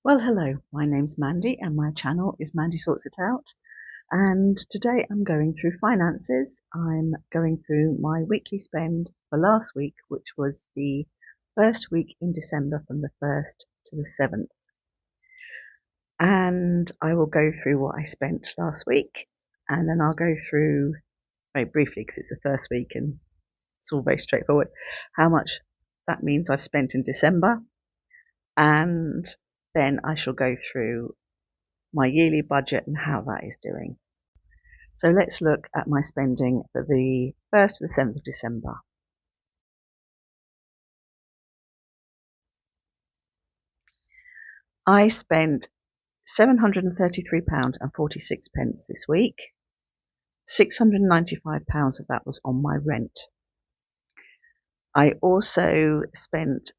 Well, hello, my name's Mandy and my channel is Mandy Sorts It Out. And today I'm going through finances. I'm going through my weekly spend for last week, which was the first week in December from the 1st to the 7th. And I will go through what I spent last week, and then I'll go through very briefly, because it's the first week and it's all very straightforward, how much that means I've spent in December. And then I shall go through my yearly budget and how that is doing. So let's look at my spending for the 1st to the 7th of December. I spent £733.46 this week. £695 of that was on my rent. I also spent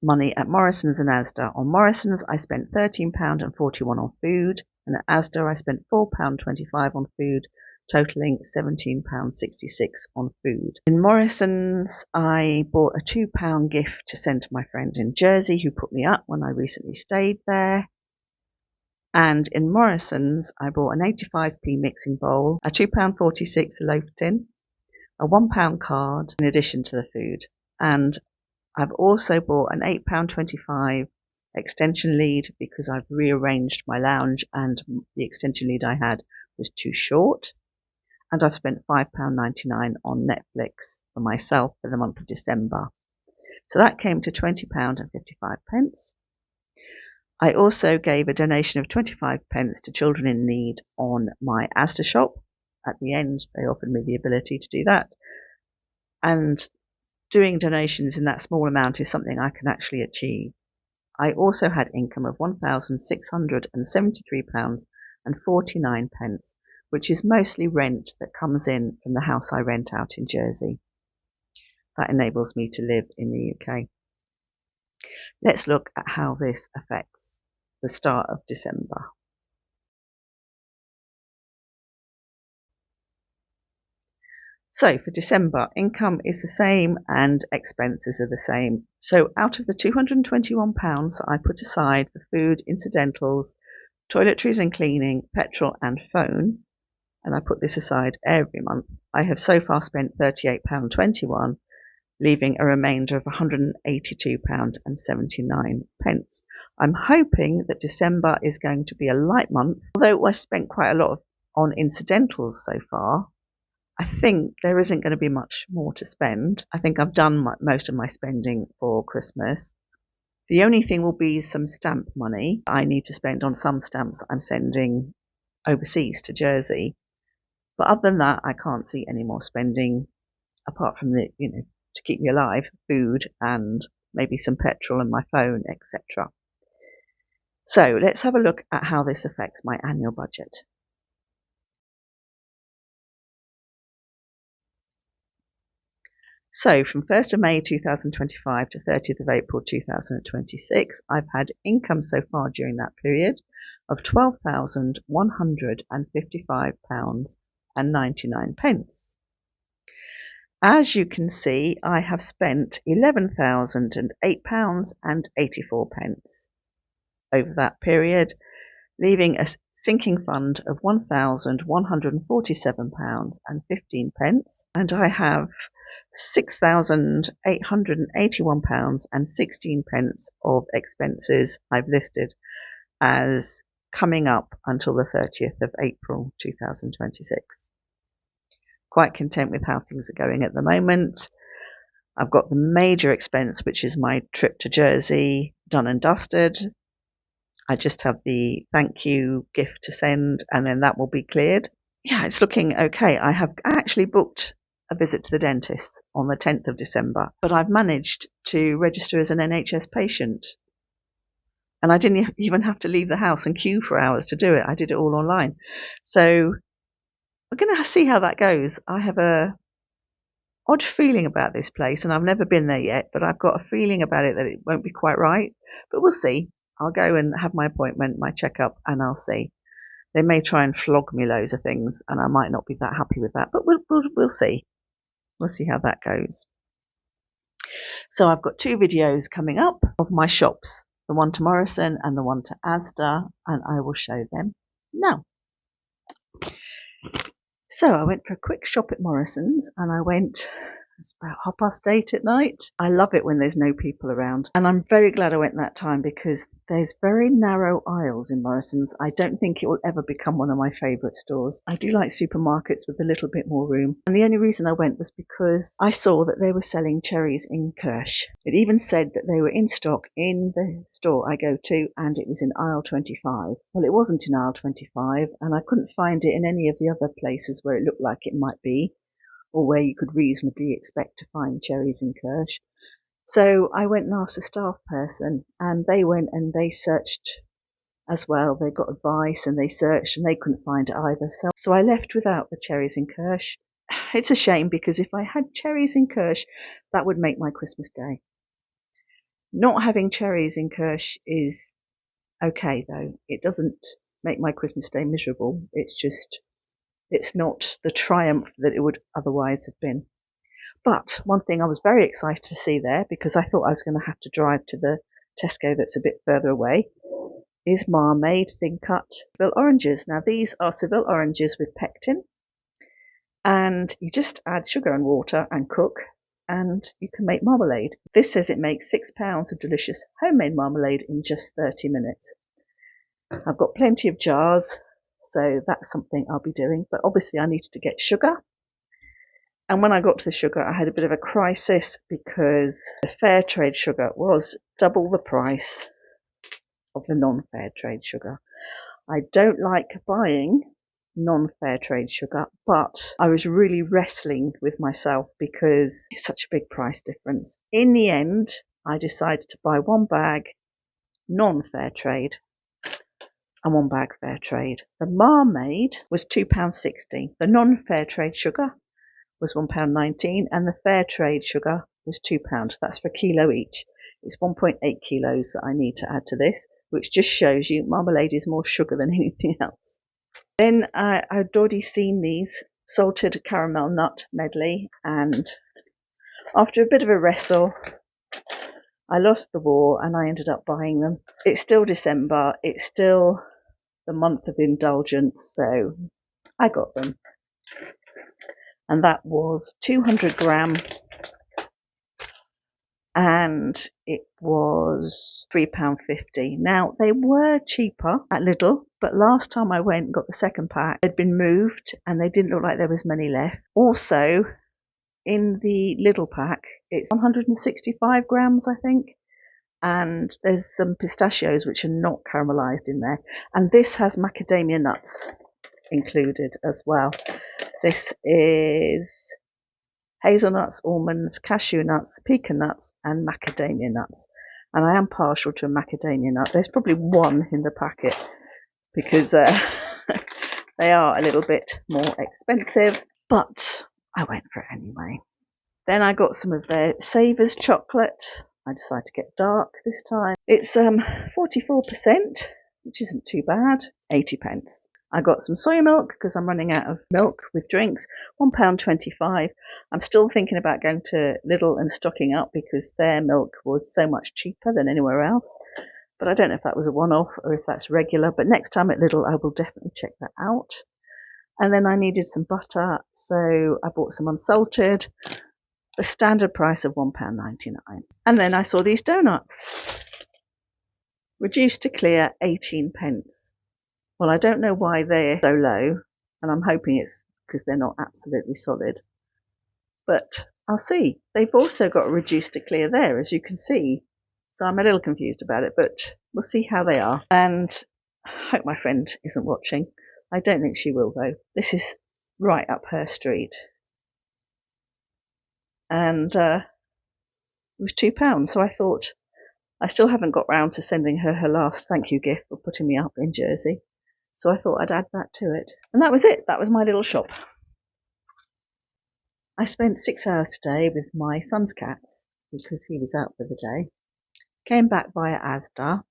money at Morrison's and Asda. On Morrison's I spent £13.41 on food, and at Asda I spent £4.25 on food, totalling £17.66 on food. In Morrison's I bought a £2 gift to send to my friend in Jersey who put me up when I recently stayed there. And in Morrison's I bought an 85p mixing bowl, a £2.46 loaf tin, a £1 card in addition to the food. And I've also bought an £8.25 extension lead because I've rearranged my lounge and the extension lead I had was too short. And I've spent £5.99 on Netflix for myself for the month of December. So that came to £20.55. I also gave a donation of 25p to children in need on my Asda shop. At the end, they offered me the ability to do that. And doing donations in that small amount is something I can actually achieve. I also had income of £1,673.49, which is mostly rent that comes in from the house I rent out in Jersey. That enables me to live in the UK. Let's look at how this affects the start of December. So for December, income is the same and expenses are the same. So out of the £221 I put aside for food, incidentals, toiletries and cleaning, petrol and phone, and I put this aside every month, I have so far spent £38.21, leaving a remainder of £182.79. I'm hoping that December is going to be a light month, although I've spent quite a lot on incidentals so far. I think there isn't going to be much more to spend. I think I've done most of my spending for Christmas. The only thing will be some stamp money I need to spend on some stamps I'm sending overseas to Jersey. But other than that, I can't see any more spending apart from the, to keep me alive, food and maybe some petrol and my phone, etc. So let's have a look at how this affects my annual budget. So from 1st of May 2025 to 30th of April 2026, I've had income so far during that period of £12,155.99. As you can see, I have spent £11,008.84 over that period, leaving a sinking fund of £1,147.15, and I have £6,881.16 of expenses I've listed as coming up until the 30th of April 2026. Quite content with how things are going at the moment. I've got the major expense, which is my trip to Jersey, done and dusted. I just have the thank you gift to send, and then that will be cleared. Yeah, it's looking okay. I have actually booked a visit to the dentist on the 10th of December, but I've managed to register as an NHS patient. And I didn't even have to leave the house and queue for hours to do it. I did it all online. So we're going to see how that goes. I have a odd feeling about this place, and I've never been there yet, but I've got a feeling about it that it won't be quite right. But we'll see. I'll go and have my appointment, my checkup, and I'll see. They may try and flog me loads of things, and I might not be that happy with that, but we'll see. We'll see how that goes. So I've got 2 videos coming up of my shops. the one to Morrison and the one to Asda, and I will show them now. So I went for a quick shop at Morrison's, and it's about 8:30 at night. I love it when there's no people around. And I'm very glad I went that time because there's very narrow aisles in Morrison's. I don't think it will ever become one of my favourite stores. I do like supermarkets with a little bit more room. And the only reason I went was because I saw that they were selling cherries in Kirsch. It even said that they were in stock in the store I go to, and it was in aisle 25. Well, it wasn't in aisle 25, and I couldn't find it in any of the other places where it looked like it might be, or where you could reasonably expect to find cherries in Kirsch. So I went and asked a staff person, and they went and they searched as well. They got advice and they searched and they couldn't find it either. So I left without the cherries in Kirsch. It's a shame because if I had cherries in Kirsch, that would make my Christmas day. Not having cherries in Kirsch is okay though. It doesn't make my Christmas day miserable. It's not the triumph that it would otherwise have been. But one thing I was very excited to see there, because I thought I was going to have to drive to the Tesco that's a bit further away, is Marmade thin cut Seville oranges. Now these are Seville oranges with pectin, and you just add sugar and water and cook, and you can make marmalade. This says it makes 6 pounds of delicious homemade marmalade in just 30 minutes. I've got plenty of jars, so that's something I'll be doing. But obviously I needed to get sugar. And when I got to the sugar, I had a bit of a crisis because the fair trade sugar was double the price of the non-fair trade sugar. I don't like buying non-fair trade sugar, but I was really wrestling with myself because it's such a big price difference. In the end, I decided to buy one bag non-fair trade and one bag fair trade. The Marmade was £2.60. The non-fair trade sugar was £1.19, and the fair trade sugar was £2. That's for a kilo each. It's 1.8 kilos that I need to add to this, which just shows you marmalade is more sugar than anything else. Then I'd already seen these salted caramel nut medley, and after a bit of a wrestle, I lost the war and I ended up buying them. It's still December. It's still the month of indulgence, so I got them. And that was 200 gram, and it was £3.50. Now, they were cheaper at Lidl, but last time I went and got the second pack, they'd been moved and they didn't look like there was many left. Also, in the Lidl pack, it's 165 grams, I think, and there's some pistachios which are not caramelized in there. And this has macadamia nuts included as well. This is hazelnuts, almonds, cashew nuts, pecan nuts, and macadamia nuts. And I am partial to a macadamia nut. There's probably one in the packet because they are a little bit more expensive, but I went for it anyway. Then I got some of their Savers chocolate. I decided to get dark this time. It's 44%, which isn't too bad, 80p. I got some soy milk because I'm running out of milk with drinks, £1.25. I'm still thinking about going to Lidl and stocking up because their milk was so much cheaper than anywhere else. But I don't know if that was a one-off or if that's regular. But next time at Lidl, I will definitely check that out. And then I needed some butter, so I bought some unsalted, the standard price of £1.99. And then I saw these donuts, reduced to clear, 18p. Well, I don't know why they're so low, and I'm hoping it's because they're not absolutely solid. But I'll see. They've also got a reduced to clear there, as you can see. So I'm a little confused about it, but we'll see how they are. And I hope my friend isn't watching. I don't think she will, though. This is right up her street. And it was £2, so I thought I still haven't got round to sending her last thank you gift for putting me up in Jersey. So I thought I'd add that to it. And that was it. That was my little shop. I spent 6 hours today with my son's cats because he was out for the day. Came back via Asda.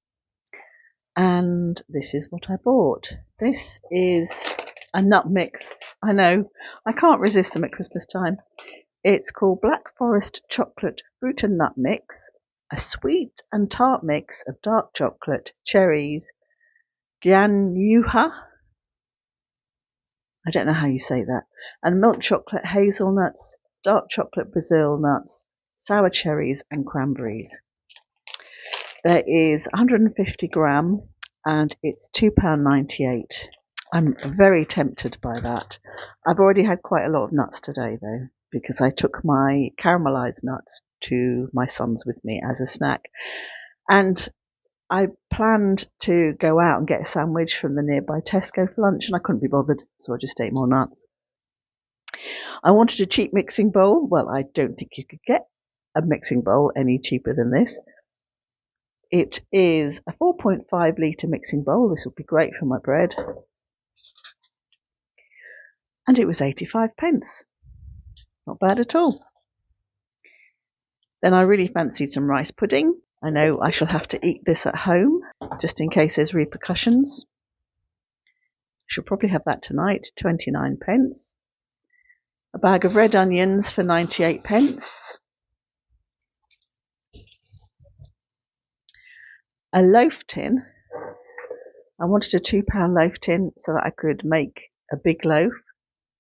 And this is what I bought. This is a nut mix. I know. I can't resist them at Christmas time. It's called Black Forest Chocolate Fruit and Nut Mix. a sweet and tart mix of dark chocolate, cherries, gyanuha, I don't know how you say that, and milk chocolate, hazelnuts, dark chocolate Brazil nuts, sour cherries and cranberries. There is 150 gram and it's £2.98. I'm very tempted by that. I've already had quite a lot of nuts today though, because I took my caramelized nuts to my son's with me as a snack. And I planned to go out and get a sandwich from the nearby Tesco for lunch, and I couldn't be bothered, so I just ate more nuts. I wanted a cheap mixing bowl. Well, I don't think you could get a mixing bowl any cheaper than this. It is a 4.5 litre mixing bowl. This will be great for my bread. And it was 85 pence. Not bad at all. Then I really fancied some rice pudding. I know I shall have to eat this at home, just in case there's repercussions. I shall probably have that tonight, 29 pence. A bag of red onions for 98 pence. A loaf tin. I wanted a £2 loaf tin so that I could make a big loaf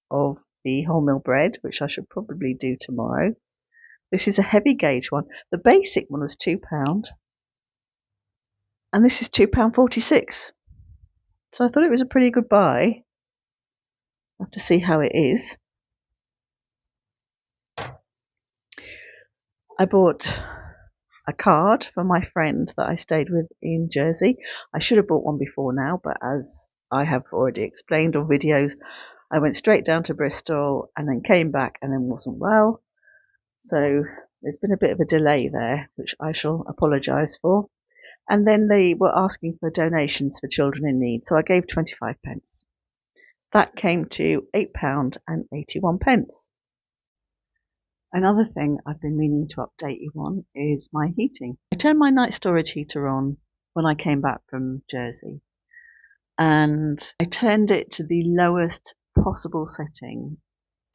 of the wholemeal bread, which I should probably do tomorrow. This is a heavy gauge one. The basic one was £2, and this is £2.46. So I thought it was a pretty good buy. I'll have to see how it is. I bought a card for my friend that I stayed with in Jersey. I should have bought one before now, but as I have already explained on videos, I went straight down to Bristol and then came back and then wasn't well. So there's been a bit of a delay there, which I shall apologise for. And then they were asking for donations for children in need, so I gave 25 pence. That came to £8.81. Another thing I've been meaning to update you on is my heating. I turned my night storage heater on when I came back from Jersey, and I turned it to the lowest possible setting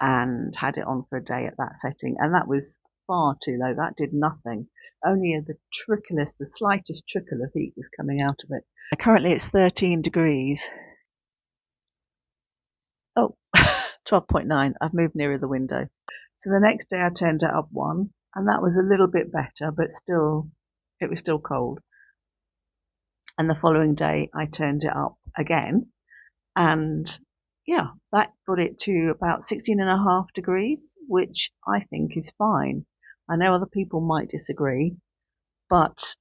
and had it on for a day at that setting, and that was far too low. That did nothing. Only the slightest trickle of heat was coming out of it. Currently it's 13 degrees. Oh, 12.9. I've moved nearer the window. So the next day I turned it up one, and that was a little bit better, but still, it was still cold. And the following day I turned it up again, and yeah, that got it to about 16.5 degrees, which I think is fine. I know other people might disagree, but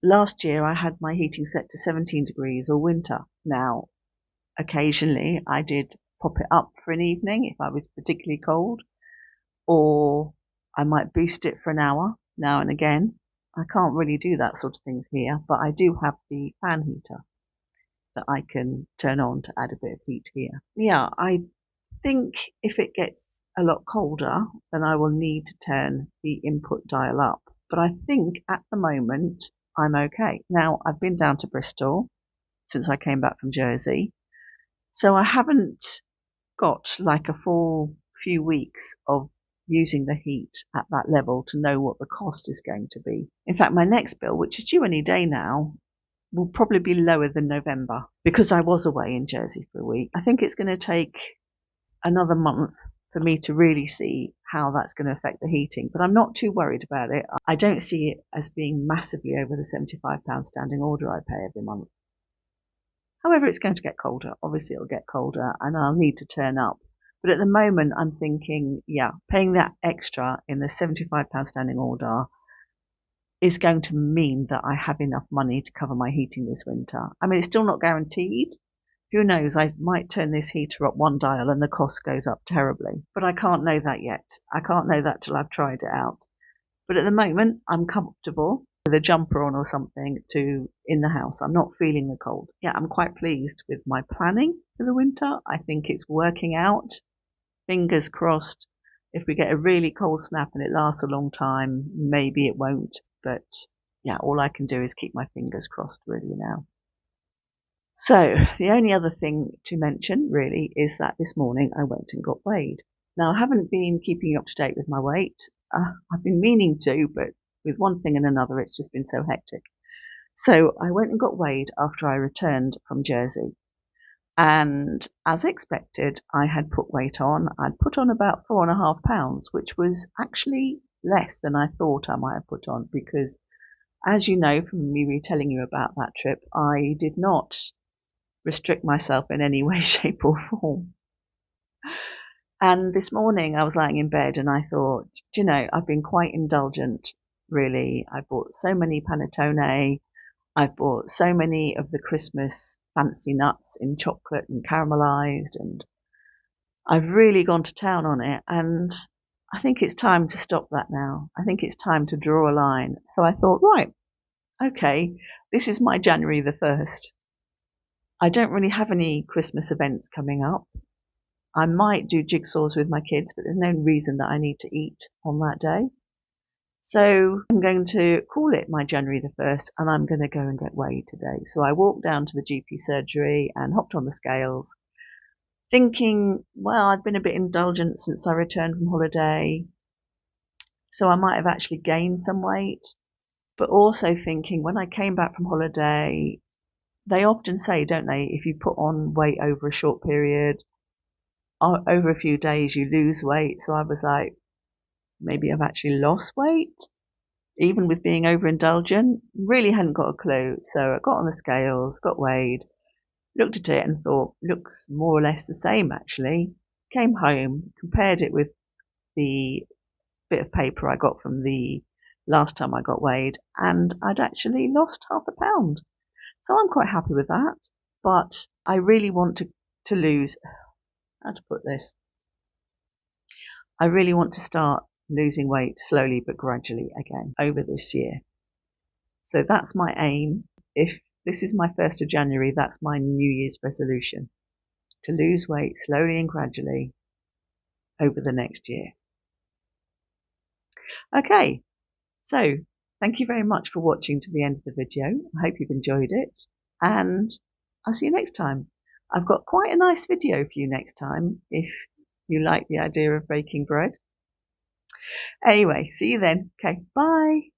last year I had my heating set to 17 degrees or winter. Now, occasionally I did pop it up for an evening if I was particularly cold, or I might boost it for an hour now and again. I can't really do that sort of thing here, but I do have the fan heater that I can turn on to add a bit of heat here. Yeah, I think if it gets a lot colder, then I will need to turn the input dial up. But I think at the moment I'm okay. Now, I've been down to Bristol since I came back from Jersey, so I haven't got like a full few weeks of using the heat at that level to know what the cost is going to be. In fact, my next bill, which is due any day now, will probably be lower than November because I was away in Jersey for a week. I think it's going to take another month for me to really see how that's going to affect the heating, but I'm not too worried about it. I don't see it as being massively over the £75 standing order I pay every month. However, it's going to get colder. Obviously, it'll get colder and I'll need to turn up. But at the moment, I'm thinking, yeah, paying that extra in the £75 standing order is going to mean that I have enough money to cover my heating this winter. I mean, it's still not guaranteed. Who knows, I might turn this heater up one dial and the cost goes up terribly. But I can't know that yet. I can't know that till I've tried it out. But at the moment, I'm comfortable with a jumper on or something in the house. I'm not feeling the cold. Yeah, I'm quite pleased with my planning for the winter. I think it's working out. Fingers crossed. If we get a really cold snap and it lasts a long time, maybe it won't. But yeah, all I can do is keep my fingers crossed really now. So the only other thing to mention really is that this morning I went and got weighed. Now I haven't been keeping you up to date with my weight. I've been meaning to, but with one thing and another, it's just been so hectic. So I went and got weighed after I returned from Jersey. And as expected, I had put weight on. I'd put on about 4.5 pounds, which was actually less than I thought I might have put on because, as you know from me retelling you about that trip, I did not restrict myself in any way, shape, or form. And this morning I was lying in bed and I thought, I've been quite indulgent, really. I bought so many panettone. I've bought so many of the Christmas fancy nuts in chocolate and caramelized, and I've really gone to town on it. And I think it's time to stop that now. I think it's time to draw a line. So I thought, right, okay, this is my January the 1st. I don't really have any Christmas events coming up. I might do jigsaws with my kids, but there's no reason that I need to eat on that day. So I'm going to call it my January the 1st, and I'm going to go and get weighed today. So I walked down to the GP surgery and hopped on the scales, thinking, well, I've been a bit indulgent since I returned from holiday, so I might have actually gained some weight. But also thinking, when I came back from holiday, they often say, don't they, if you put on weight over a short period, over a few days, you lose weight. So I was like, maybe I've actually lost weight, even with being overindulgent. Really hadn't got a clue. So I got on the scales, got weighed, looked at it and thought, looks more or less the same actually. Came home, compared it with the bit of paper I got from the last time I got weighed, and I'd actually lost 0.5 pound. So I'm quite happy with that. But I really want to lose, how to put this? I really want to start losing weight slowly but gradually again over this year. So that's my aim. If this is my 1st of January, that's my New Year's resolution, to lose weight slowly and gradually over the next year. Okay, so thank you very much for watching to the end of the video. I hope you've enjoyed it, and I'll see you next time. I've got quite a nice video for you next time if you like the idea of baking bread. Anyway, see you then. Okay, bye.